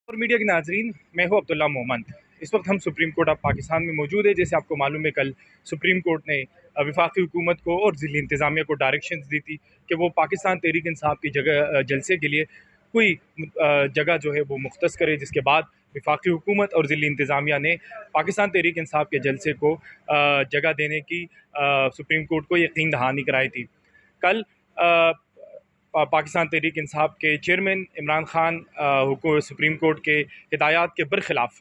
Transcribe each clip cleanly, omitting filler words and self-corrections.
और मीडिया के नाजरीन, मैं हूं अब्दुल्ला मोहम्मद। इस वक्त हम सुप्रीम कोर्ट ऑफ पाकिस्तान में मौजूद है। जैसे आपको मालूम है, कल सुप्रीम कोर्ट ने वफाकी हुकूमत को और ज़िली इंतज़ामिया को डायरेक्शंस दी थी कि वो पाकिस्तान तहरीक इंसाफ की जगह जलसे के लिए कोई जगह जो है वो मुख्तस करे, जिसके बाद वफाकी हुकूमत और ज़िली इंतज़ामिया ने पाकिस्तान तहरीक इंसाफ के जलसे को जगह देने की सुप्रीम कोर्ट को यकीन दहानी कराई थी। कल पाकिस्तान तहरीक इंसाफ के chairman Imran Khan supreme court के हिदायत के बरखिलाफ़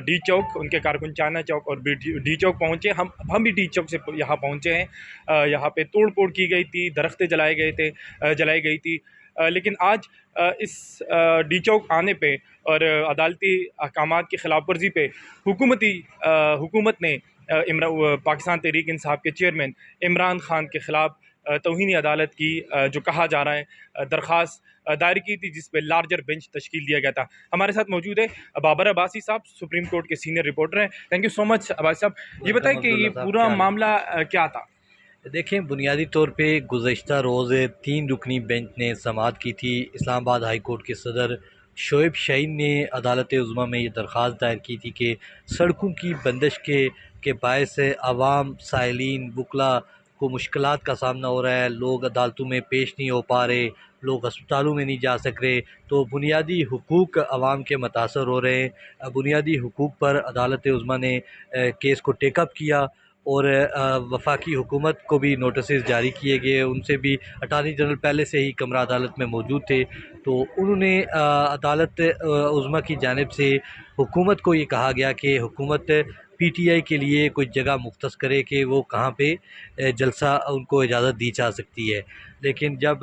डी चौक, उनके कारकुन चाना चौक और डी चौक पहुँचे। हम भी डी चौक से यहाँ पहुँचे हैं। यहाँ पे तोड़ फोड़ की गई थी, दरख्तें जलाई गई थी। लेकिन आज इस डी चौक आने पे और अदालती अहकामात की खिलाफ वर्जी पे हुकूमत ने पाकिस्तान तहरीक इंसाफ के चेयरमैन इमरान खान के ख़िलाफ़ तौहीन अदालत की जो कहा जा रहा है दरख्वास्त दायर की थी, जिस पे लार्जर बेंच तश्कील दिया गया था। हमारे साथ मौजूद है बाबर अब्बासी साहब, सुप्रीम कोर्ट के सीनियर रिपोर्टर हैं। Thank you so much Abbasi साहब। ये बताएं वेलकम कि ये अब्दुल्ला साहब, पूरा क्या हाल मामला क्या था? है? देखें, बुनियादी तौर पे गुज़श्ता रोज़ 3 रुकनी बेंच ने समाअत की थी। इस्लामाबाद हाई कोर्ट के सदर शोएब शाहीन ने अदालत उज़्मा में ये दरख्वास्त दायर की थी कि सड़कों की बंदिश के बायस आवाम, साइलिन, वकला को मुश्किलात का सामना हो रहा है। लोग अदालतों में पेश नहीं हो पा रहे, लोग अस्पतालों में नहीं जा सक रहे, तो बुनियादी हुकूक आवाम के मुतासर हो रहे हैं। बुनियादी हुकूक पर अदालत उज़्मा ने केस को टेकअप किया और वफाकी हुकूमत को भी नोटिस जारी किए गए। उनसे भी अटारनी जनरल पहले से ही कमरा अदालत में मौजूद थे, तो उन्होंने अदालत उज़्मा की जानिब से हुकूमत को ये कहा गया कि हुकूमत पीटीआई के लिए कोई जगह मुख्तस करे कि वो कहाँ पे जलसा उनको इजाज़त दी जा सकती है। लेकिन जब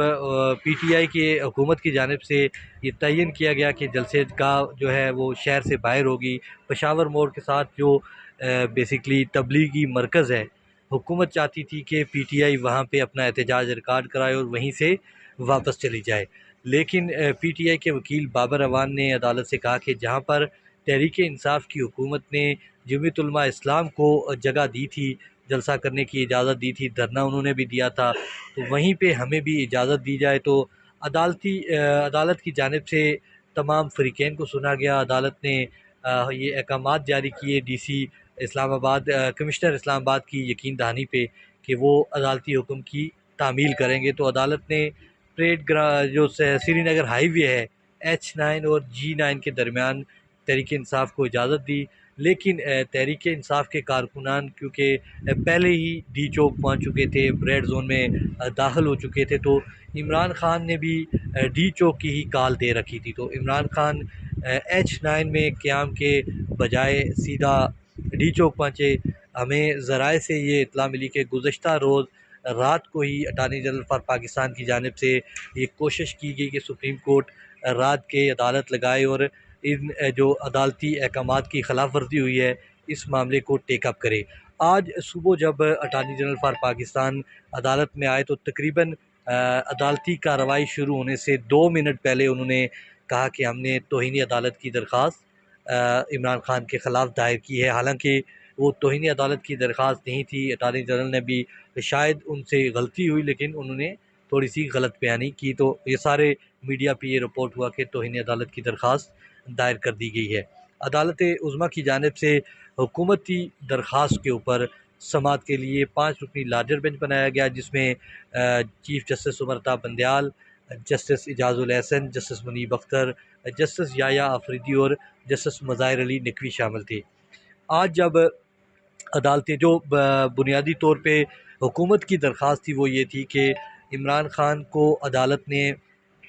पीटीआई के हुकूमत की जानिब से ये तयन किया गया कि जलसे का जो है वो शहर से बाहर होगी, पेशावर मोड़ के साथ जो बेसिकली तबलीगी मरकज़ है, हुकूमत चाहती थी कि पीटीआई वहाँ पे अपना एहतजाज रिकॉर्ड कराए और वहीं से वापस चली जाए। लेकिन पीटीआई के वकील बाबर अवान ने अदालत से कहा कि जहाँ पर तहरीक इंसाफ की हुकूमत ने जमीयत उलमा इस्लाम को जगह दी थी, जलसा करने की इजाज़त दी थी, धरना उन्होंने भी दिया था, तो वहीं पे हमें भी इजाज़त दी जाए। तो अदालत की जानिब से तमाम फ़रीक़ैन को सुना गया। अदालत ने ये अहकामात जारी किए डीसी इस्लामाबाद, कमिश्नर इस्लामाबाद की यकीन दहानी पे कि वो अदालती हुक्म की तामील करेंगे। तो अदालत ने जो श्रीनगर हाईवे है H9 और G9 के दरमियान तहरीक इंसाफ को इजाज़त दी। लेकिन तहरीक इंसाफ के कारकुनान क्योंकि पहले ही डी चौक पहुँच चुके थे, रेड जोन में दाखिल हो चुके थे, तो इमरान खान ने भी डी चौक की ही कॉल दे रखी थी। तो इमरान खान H9 में क़याम के बजाय सीधा डी चौक पहुँचे। हमें ज़राए से ये इत्तला मिली कि गुज़श्ता रोज़ रात को ही अटार्नी जनरल फॉर पाकिस्तान की जानिब से ये कोशिश की गई कि सुप्रीम कोर्ट रात के अदालत लगाए और इन जो अदालती अहकामात की खिलाफ वर्जी हुई है, इस मामले को टेकअप करे। आज सुबह जब अटार्नी जनरल फॉर पाकिस्तान अदालत में आए, तो तकरीबन अदालती कार्रवाई शुरू होने से 2 मिनट पहले उन्होंने कहा कि हमने तौहीन अदालत की दरख्वास्त इमरान खान के ख़िलाफ़ दायर की है। हालांकि वो तौहीन अदालत की दरख्वास्त नहीं थी, अटार्नी जनरल ने भी शायद उनसे गलती हुई, लेकिन उन्होंने थोड़ी सी गलत बयानी की, तो ये सारे मीडिया पे ये रिपोर्ट हुआ कि तौहीन अदालत की दरख्वास्त दायर कर दी गई है। अदालत उज़्मा की जानिब से हुकूमती दरख्वास्त के ऊपर समाअत के लिए 5 रुकनी लार्जर बेंच बनाया गया, जिसमें chief justice Umar Bandial, justice Ijazul Ahsan, justice Munib Akhtar, justice Yahya Afridi और जस्टिस मज़ाहिर अली नकवी शामिल थे। आज जब अदालतें जो बुनियादी तौर पे हुकूमत की दरख्वास्त थी वो ये थी कि इमरान खान को अदालत ने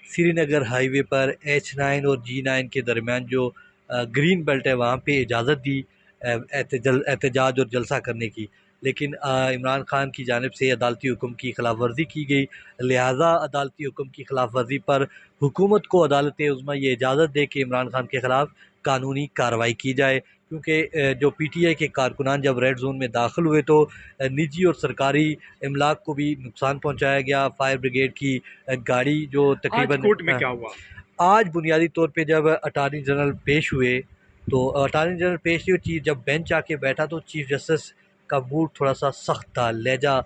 श्रीनगर हाईवे पर H9 और G9 के दरमियान जो ग्रीन बेल्ट है वहाँ पे इजाज़त दी एहतजाज और जलसा करने की। लेकिन इमरान खान की जानिब से अदालती हुक्म की खिलाफ वर्जी की गई, लिहाजा अदालती हुक्म की खिलाफ वर्जी पर हुकूमत को अदालत उज़्मा ये इजाज़त दे कि इमरान खान के ख़िलाफ़ कानूनी कार्रवाई की जाए। क्योंकि जो पीटीआई के कारकुनान जब रेड जोन में दाखिल हुए, तो निजी और सरकारी इमलाक को भी नुकसान पहुँचाया गया। फायर ब्रिगेड की गाड़ी जो आज तकरीबन कोर्ट में क्या हुआ? आज बुनियादी तौर पे जब अटार्नी जनरल पेश हुए, तो अटार्नी जनरल पेश हुई, चीफ जब बेंच आके बैठा तो चीफ जस्टिस का मूड थोड़ा सा सख्त था, लहजा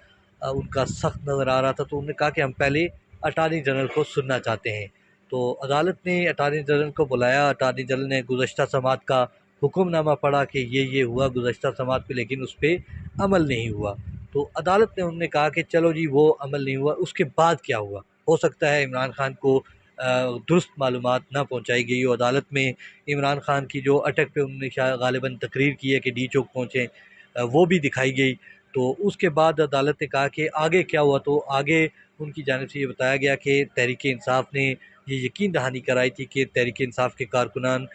उनका सख्त नज़र आ रहा था। तो उन्होंने कहा कि हम पहले अटार्नी जनरल को सुनना चाहते हैं। तो अदालत ने अटारनी जनरल को बुलाया। अटारनी जनरल ने गुज़श्ता समात का हुक्मनामा पढ़ा कि ये हुआ गुज़श्ता समात पे, लेकिन उस पर अमल नहीं हुआ। तो अदालत ने उन्होंने कहा कि चलो जी वो अमल नहीं हुआ, उसके बाद क्या हुआ। हो सकता है इमरान खान को दुरुस्त मालूमात ना पहुंचाई गई हो। अदालत में इमरान खान की जो अटक पे उन्होंने शायद गालिबन तकरीर की है कि डी चौक पहुँचे, वो भी दिखाई गई। तो उसके बाद अदालत ने कहा कि आगे क्या हुआ, तो आगे उनकी जानिब से ये बताया गया कि तहरीक इंसाफ ने ये यकीन दहानी कराई थी कि तहरीक इंसाफ के कारकुनान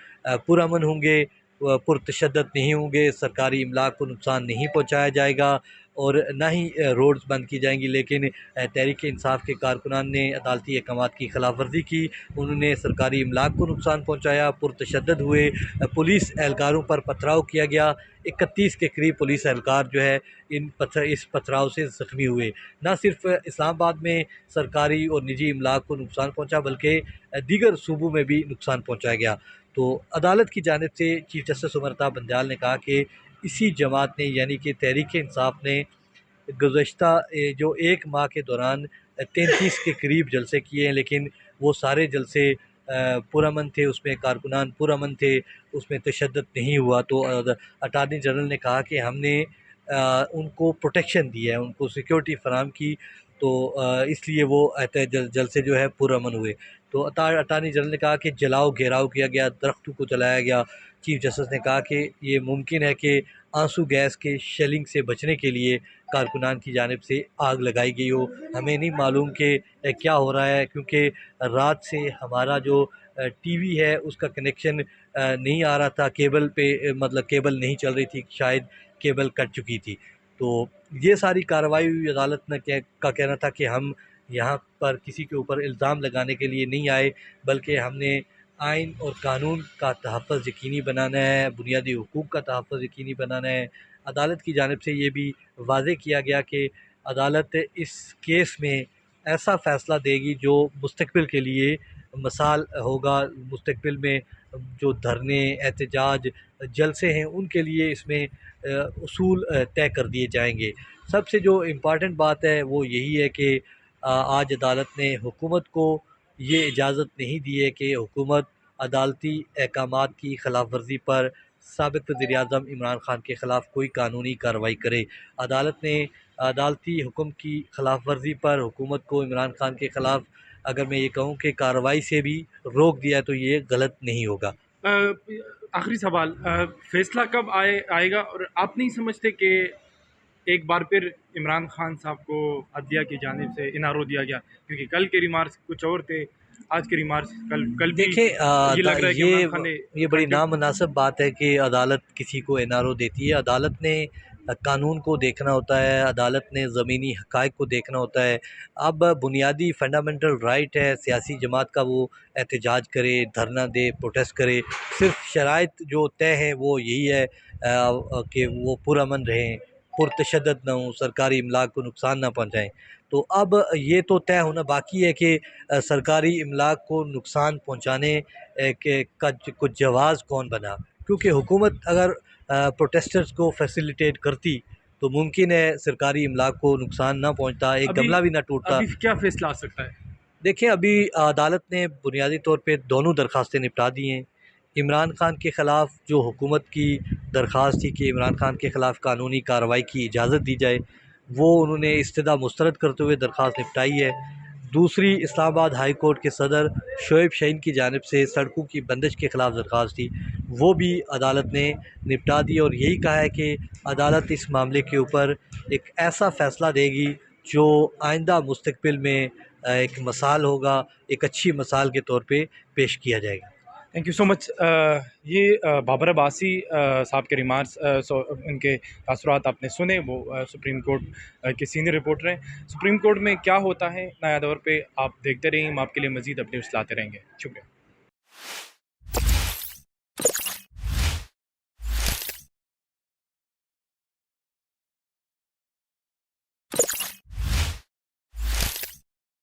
पुरअमन होंगे, पुरतशद्दद नहीं होंगे, सरकारी इमलाक को नुकसान नहीं पहुँचाया जाएगा और ना ही रोड्स बंद की जाएंगी। लेकिन तहरीक इंसाफ के कारकुनान ने अदालती अहकामात की खिलाफ वर्जी की, उन्होंने सरकारी इमलाक को नुकसान पहुँचाया, पुरतशद्दद हुए, पुलिस एहलकारों पर पथराव किया गया। 31 के करीब पुलिस एहलकार जो है इस पथराव से ज़ख्मी हुए। ना सिर्फ इस्लामाबाद में सरकारी और निजी इमलाक को नुकसान पहुँचा, बल्कि दीगर सूबों में भी नुकसान पहुँचाया गया। तो अदालत की जानिब से चीफ जस्टिस उमर अता बंदयाल ने कहा कि इसी जमात ने यानी कि तहरीक इंसाफ ने गुज़श्ता जो 1 माह के दौरान 33 के करीब जलसे किए हैं, लेकिन वो सारे जलसे पुरअमन थे, उसमें कारकुनान पुरअमन थे, उसमें तशद्दुद नहीं हुआ। तो अटारनी जनरल ने कहा कि हमने उनको प्रोटेक्शन दी है, उनको सिक्योरिटी फराहम की, तो इसलिए वो जलसे जो है पुरअमन हुए। तो अटारनी जनरल ने कहा कि जलाओ घेराव किया गया, दरख्तों को जलाया गया। चीफ जस्टिस ने कहा कि ये मुमकिन है कि आंसू गैस के शेलिंग से बचने के लिए कारकुनान की जानिब से आग लगाई गई हो। हमें नहीं मालूम कि क्या हो रहा है, क्योंकि रात से हमारा जो टीवी है उसका कनेक्शन नहीं आ रहा था, केबल पे मतलब केबल नहीं चल रही थी, शायद केबल कट चुकी थी। तो ये सारी कार्रवाई हुई। अदालत ने का कहना था कि हम यहाँ पर किसी के ऊपर इल्ज़ाम लगाने के लिए नहीं आए, बल्कि हमने आइन और कानून का तहफ़्फ़ुज़ यकीनी बनाना है, बुनियादी हुकूक का तहफ़्फ़ुज़ यकीनी बनाना है। अदालत की जानिब से ये भी वाज़ेह किया गया कि अदालत इस केस में ऐसा फ़ैसला देगी जो मुस्तक़बिल के लिए मिसाल होगा। मुस्तक़बिल में जो धरने, एहतजाज, जलसे हैं, उनके लिए इसमें उसूल तय कर दिए जाएंगे। सबसे जो इम्पॉर्टेंट बात है वो यही है कि आज अदालत ने हुकूमत को ये इजाज़त नहीं दी है कि हुकूमत अदालती अहकामात की खिलाफ वर्जी पर साबिक़ वज़ीर-ए-आज़म इमरान खान के ख़िलाफ़ कोई कानूनी कार्रवाई करे। अदालत ने अदालती हुक्म की खिलाफ वर्जी पर हुकूमत को इमरान खान के ख़िलाफ़, अगर मैं ये कहूँ कि कार्रवाई से भी रोक दिया, तो ये गलत नहीं होगा। आखिरी सवाल, फ़ैसला कब आएगा और आप नहीं समझते कि एक बार फिर इमरान खान साहब को अदलिया की जानिब से इनारो दिया गया, क्योंकि कल के रिमार्क्स कुछ और थे, आज के रिमार्क्स कल भी देखिए ये लग रहा है कि इमरान खान ने ये बड़ी नामुनासिब बात है कि अदालत किसी को एनआरओ देती है। अदालत ने कानून को देखना होता है, अदालत ने ज़मीनी हक़ाइक़ को देखना होता है। अब बुनियादी फंडामेंटल राइट है सियासी जमात का, वो एहतजाज करे, धरना दे, प्रोटेस्ट करे। सिर्फ शराइत जो तय है वो यही है कि वो पुरअमन रहें, पुरतशद्दुद ना हों, सरकारी इमलाक को नुकसान ना पहुँचाएँ। तो अब ये तो तय होना बाकी है कि सरकारी इमलाक को नुकसान पहुँचाने के का कुछ जवाज़ कौन बना, क्योंकि हुकूमत अगर प्रोटेस्टर्स को फैसिलिटेट करती तो मुमकिन है सरकारी इमलाक को नुकसान ना पहुँचता, एक गमला भी ना टूटता। अभी क्या फ़ैसला आ सकता है? देखिए अभी अदालत ने बुनियादी तौर पे दोनों दरख्वास्तें निपटा दी हैं। इमरान खान के ख़िलाफ़ जो हुकूमत की दरख्वास्त थी कि इमरान खान के ख़िलाफ़ कानूनी कार्रवाई की इजाज़त दी जाए, वो उन्होंने इस्तदा मुस्तरद करते हुए दरख्वास्त निपटाई है। दूसरी इस्लामाबाद हाई कोर्ट के सदर शोएब शाहीन की जानिब से सड़कों की बंदिश के ख़िलाफ़ दरख्वास्त थी, वो भी अदालत ने निपटा दी और यही कहा है कि अदालत इस मामले के ऊपर एक ऐसा फ़ैसला देगी जो आइंदा मुस्तक़बिल में एक मिसाल होगा, एक अच्छी मिसाल के तौर पे पेश किया जाएगा। Thank you so much. ये बाबर अब्बासी साहब के रिमार्क्स, उनके तासुरात आपने सुने। वो सुप्रीम कोर्ट के सीनियर रिपोर्टर हैं। सुप्रीम कोर्ट में क्या होता है नया दौर पे आप देखते रहिए, हम आपके लिए मज़ीद अपडेट्स लाते रहेंगे। शुक्रिया।